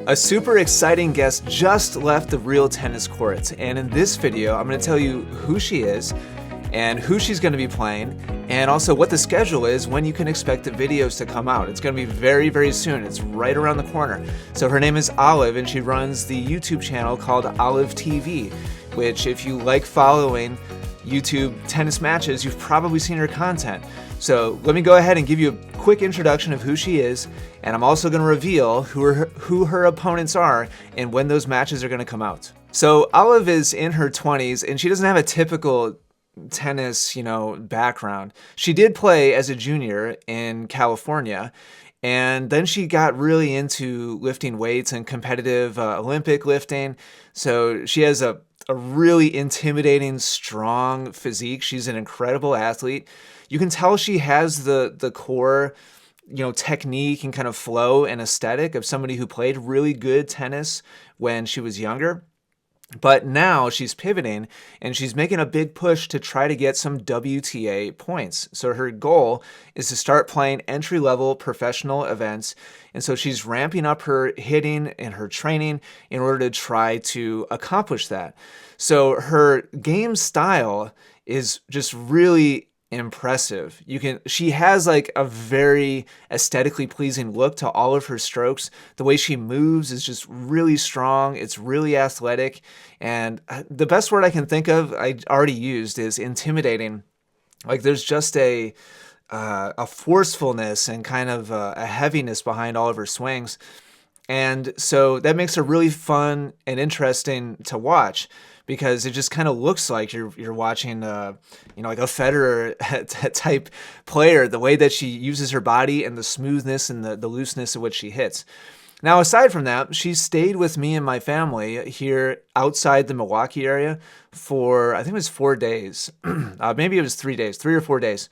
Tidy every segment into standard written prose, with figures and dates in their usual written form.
A super exciting guest just left the real tennis courts, and in this video I'm going to tell you who she is and who she's going to be playing, and also what the schedule is when you can expect the videos to come out. It's going to be very soon. It's right around the corner. So her name is Olive, and she runs the YouTube channel called OliveTV, which if you like following YouTube tennis matches, you've probably seen her content. So let me go ahead and give you a quick introduction of who she is, and I'm also going to reveal who her opponents are and when those matches are going to come out. So Olive is in her 20s, and she doesn't have a typical tennis, background. She did play as a junior in California, and then she got really into lifting weights and competitive Olympic lifting. So she has a really intimidating, strong physique. She's an incredible athlete. You can tell she has the core, technique and kind of flow and aesthetic of somebody who played really good tennis when she was younger. But now she's pivoting and she's making a big push to try to get some WTA points. So her goal is to start playing entry-level professional events. And so she's ramping up her hitting and her training in order to try to accomplish that. So her game style is just really impressive. She has like a very aesthetically pleasing look to all of her strokes. The way she moves is just really strong. It's really athletic. And the best word I can think of, I already used, is intimidating. Like there's just a forcefulness and kind of a heaviness behind all of her swings. And so that makes her really fun and interesting to watch, because it just kind of looks like you're watching, like a Federer type player, the way that she uses her body and the smoothness and the looseness of which she hits. Now, aside from that, she stayed with me and my family here outside the Milwaukee area for, I think it was 4 days. Maybe it was 3 days, 3 or 4 days.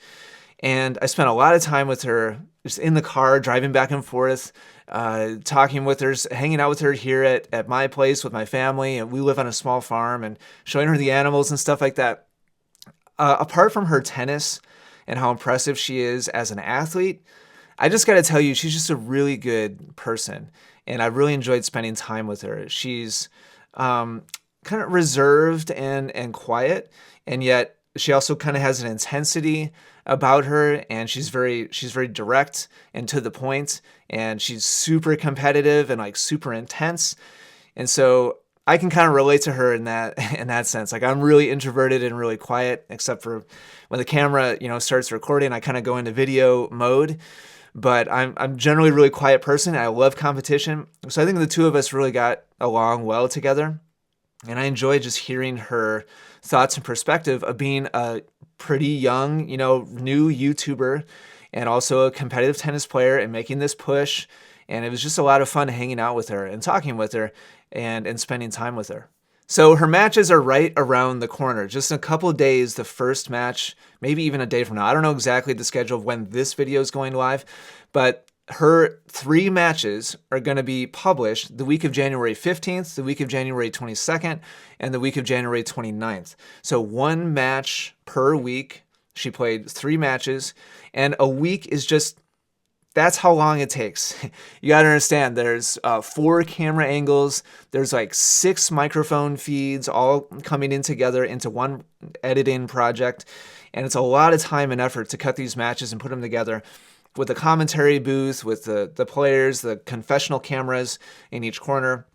And I spent a lot of time with her, just in the car, driving back and forth, talking with her, hanging out with her here at my place with my family. And we live on a small farm, and showing her the animals and stuff like that. Apart from her tennis and how impressive she is as an athlete, I just got to tell you, she's just a really good person. And I really enjoyed spending time with her. She's kind of reserved and quiet, and yet she also kind of has an intensity about her, and she's very direct and to the point, and she's super competitive and like super intense. And so I can kind of relate to her in that sense. Like I'm really introverted and really quiet, except for when the camera, starts recording, I kind of go into video mode. But I'm generally a really quiet person. I love competition. So I think the two of us really got along well together. And I enjoy just hearing her thoughts and perspective of being a pretty young, new YouTuber, and also a competitive tennis player, and making this push. And it was just a lot of fun hanging out with her and talking with her and spending time with her. So her matches are right around the corner. Just in a couple of days, the first match, maybe even a day from now. I don't know exactly the schedule of when this video is going live, but her 3 matches are going to be published the week of January 15th, the week of January 22nd, and the week of January 29th. So 1 match per week. She played 3 matches, and a week is just, that's how long it takes. You got to understand, there's 4 camera angles. There's like 6 microphone feeds all coming in together into one editing project. And it's a lot of time and effort to cut these matches and put them together, with the commentary booth, with the players, the confessional cameras in each corner.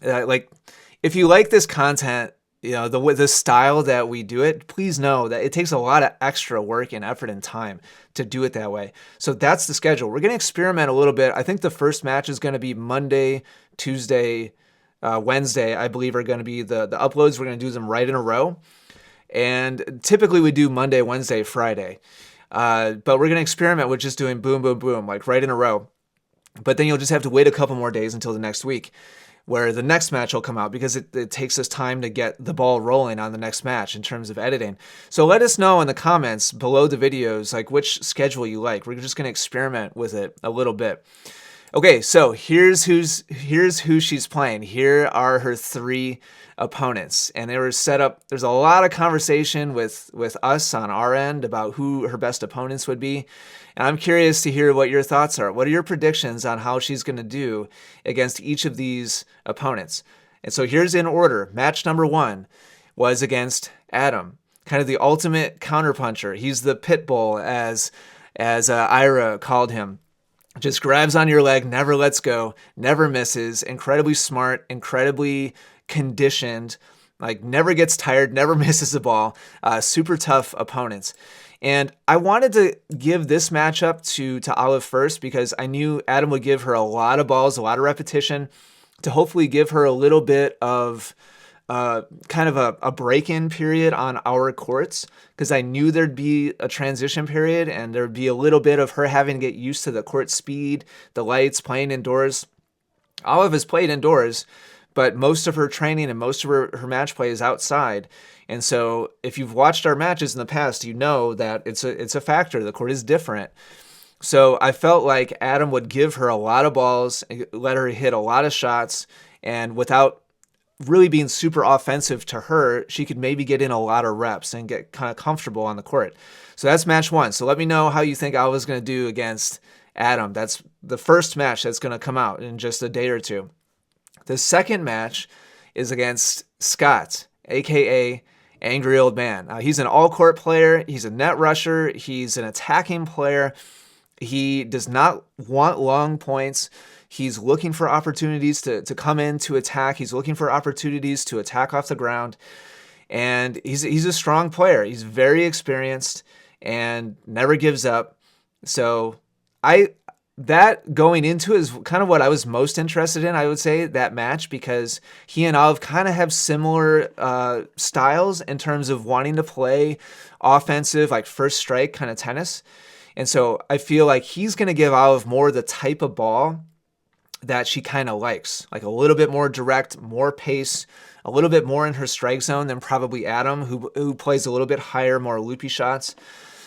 If you like this content, the style that we do it, please know that it takes a lot of extra work and effort and time to do it that way. So that's the schedule. We're going to experiment a little bit. I think the first match is going to be Monday, Tuesday, Wednesday, I believe, are going to be the uploads. We're going to do them right in a row. And typically we do Monday, Wednesday, Friday. But we're going to experiment with just doing boom, boom, boom, like right in a row. But then you'll just have to wait a couple more days until the next week, where the next match will come out, because it takes us time to get the ball rolling on the next match in terms of editing. So let us know in the comments below the videos, like which schedule you like. We're just going to experiment with it a little bit. Okay, so here's who she's playing. Here are her three opponents, and they were set up. There's a lot of conversation with us on our end about who her best opponents would be, and I'm curious to hear what your thoughts are. What are your predictions on how she's going to do against each of these opponents? And so here's in order. Match number 1 was against Adam, kind of the ultimate counterpuncher. He's the pit bull, as Ira called him. Just grabs on your leg, never lets go, never misses, incredibly smart, incredibly conditioned, like never gets tired, never misses a ball, super tough opponents. And I wanted to give this matchup to Olive first because I knew Adam would give her a lot of balls, a lot of repetition, to hopefully give her a little bit of kind of a break-in period on our courts, because I knew there'd be a transition period and there'd be a little bit of her having to get used to the court speed, the lights, playing indoors. Olive has played indoors, but most of her training and most of her match play is outside. And so if you've watched our matches in the past, you know that it's a factor. The court is different. So I felt like Adam would give her a lot of balls, let her hit a lot of shots, and without really being super offensive to her, she could maybe get in a lot of reps and get kind of comfortable on the court. So that's match 1. So let me know how you think I was going to do against Adam. That's the first match that's going to come out in just a day or two. The second match is against Scott, aka Angry Old Man. He's an all-court player. He's a net rusher. He's an attacking player. He does not want long points. He's looking for opportunities to come in to attack. He's looking for opportunities to attack off the ground. And he's a strong player. He's very experienced and never gives up. So that going into is kind of what I was most interested in, I would say, that match, because he and Olive kind of have similar styles in terms of wanting to play offensive, like first strike kind of tennis. And so I feel like he's going to give Olive more the type of ball that she kind of likes, like a little bit more direct, more pace, a little bit more in her strike zone than probably Adam, who plays a little bit higher, more loopy shots.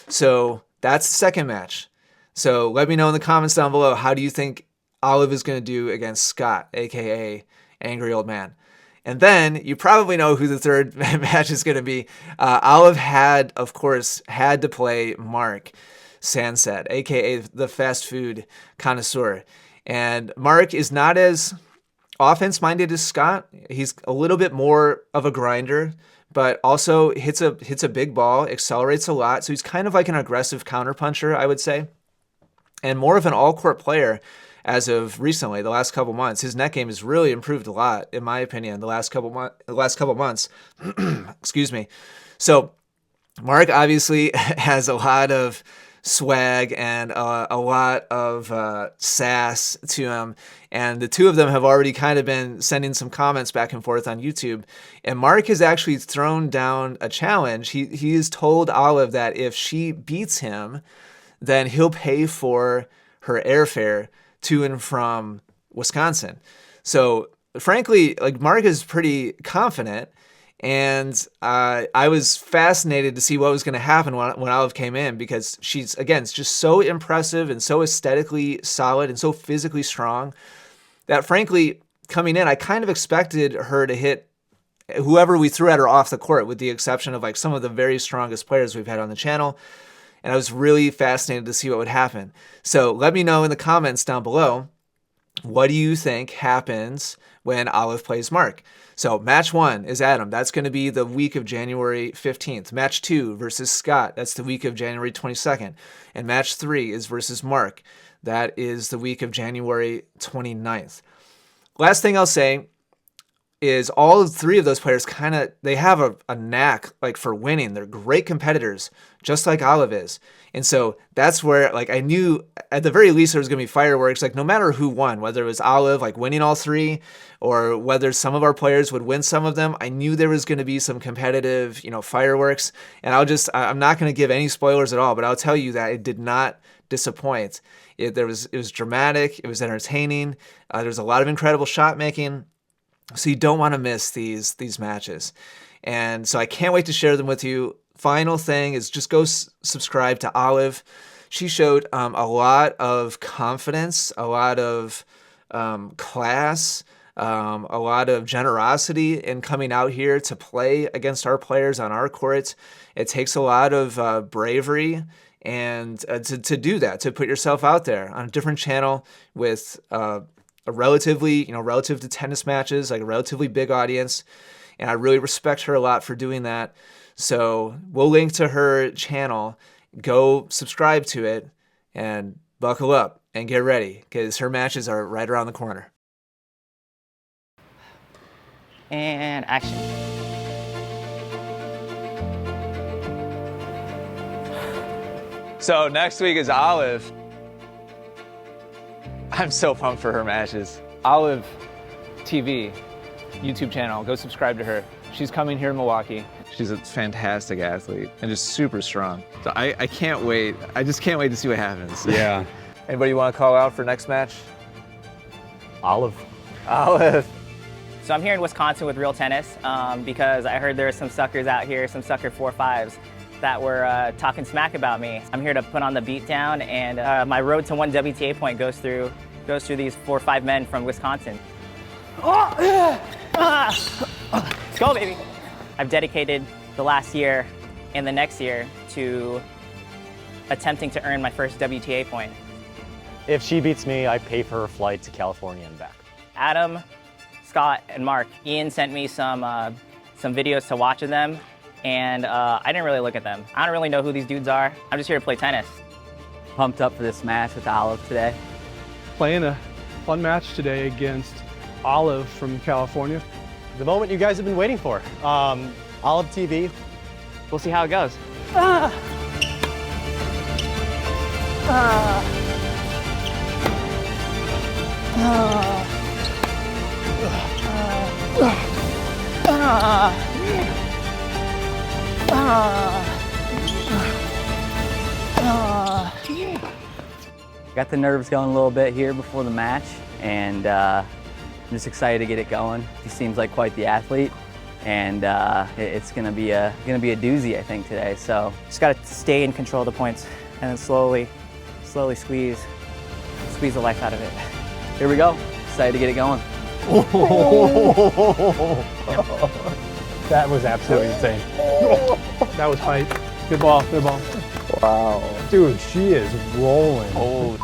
So that's the second match. So let me know in the comments down below, how do you think Olive is going to do against Scott, aka Angry Old Man? And then you probably know who the third match is going to be. Olive of course, had to play Mark Sanset, aka the fast food connoisseur. And Mark is not as offense-minded as Scott. He's a little bit more of a grinder, but also hits a big ball, accelerates a lot. So he's kind of like an aggressive counterpuncher, I would say, and more of an all-court player as of recently, the last couple months. His net game has really improved a lot, in my opinion, the last couple months. Excuse me. So Mark obviously has a lot of swag and a lot of sass to him, and the two of them have already kind of been sending some comments back and forth on YouTube. And Mark has actually thrown down a challenge. He has told Olive that if she beats him, then he'll pay for her airfare to and from Wisconsin. So frankly, like, Mark is pretty confident. And I was fascinated to see what was going to happen when Olive came in, because she's, again, just so impressive and so aesthetically solid and so physically strong that, frankly, coming in, I kind of expected her to hit whoever we threw at her off the court, with the exception of like some of the very strongest players we've had on the channel. And I was really fascinated to see what would happen. So let me know in the comments down below, what do you think happens when Olive plays Mark? So match 1 is Adam. That's going to be the week of January 15th. Match 2 versus Scott. That's the week of January 22nd. And match 3 is versus Mark. That is the week of January 29th. Last thing I'll say is all three of those players they have a knack like for winning. They're great competitors, just like Olive is. And so that's where, like, I knew at the very least there was going to be fireworks, like no matter who won, whether it was Olive like winning all three or whether some of our players would win some of them. I knew there was going to be some competitive, fireworks. And I'm not going to give any spoilers at all, but I'll tell you that it did not disappoint. It was dramatic. It was entertaining. There was a lot of incredible shot making. So you don't want to miss these matches. And so I can't wait to share them with you. Final thing is just go subscribe to Olive. she showed a lot of confidence, a lot of class, a lot of generosity in coming out here to play against our players on our court. It takes a lot of bravery and to do that, to put yourself out there on a different channel with a relatively, relative to tennis matches, like a relatively big audience. And I really respect her a lot for doing that. So we'll link to her channel. Go subscribe to it and buckle up and get ready because her matches are right around the corner. And action. So next week is Olive. I'm so pumped for her matches. OliveTV YouTube channel. Go subscribe to her. She's coming here in Milwaukee. She's a fantastic athlete and just super strong. So I can't wait. I just can't wait to see what happens. Yeah. Anybody you want to call out for next match? Olive. Olive. So I'm here in Wisconsin with Real Tennis because I heard there are some suckers out here, some sucker 4-5s that were talking smack about me. I'm here to put on the beat down, and my road to 1 WTA point goes through these 4 or 5 men from Wisconsin. Let's go, baby. I've dedicated the last year and the next year to attempting to earn my first WTA point. If she beats me, I pay for her flight to California and back. Adam, Scott, and Mark. Ian sent me some videos to watch of them, and I didn't really look at them. I don't really know who these dudes are. I'm just here to play tennis. Pumped up for this match with Olive today. Playing a fun match today against Olive from California. The moment you guys have been waiting for. OliveTV. We'll see how it goes. Got the nerves going a little bit here before the match, and I'm just excited to get it going. He seems like quite the athlete, and it's gonna be a doozy, I think, today. So Just gotta stay in control of the points, and then slowly squeeze the life out of it. here we go. Excited to get it going. That was absolutely insane. That was hype. Good ball, good ball. Wow. Dude, she is rolling. Oh.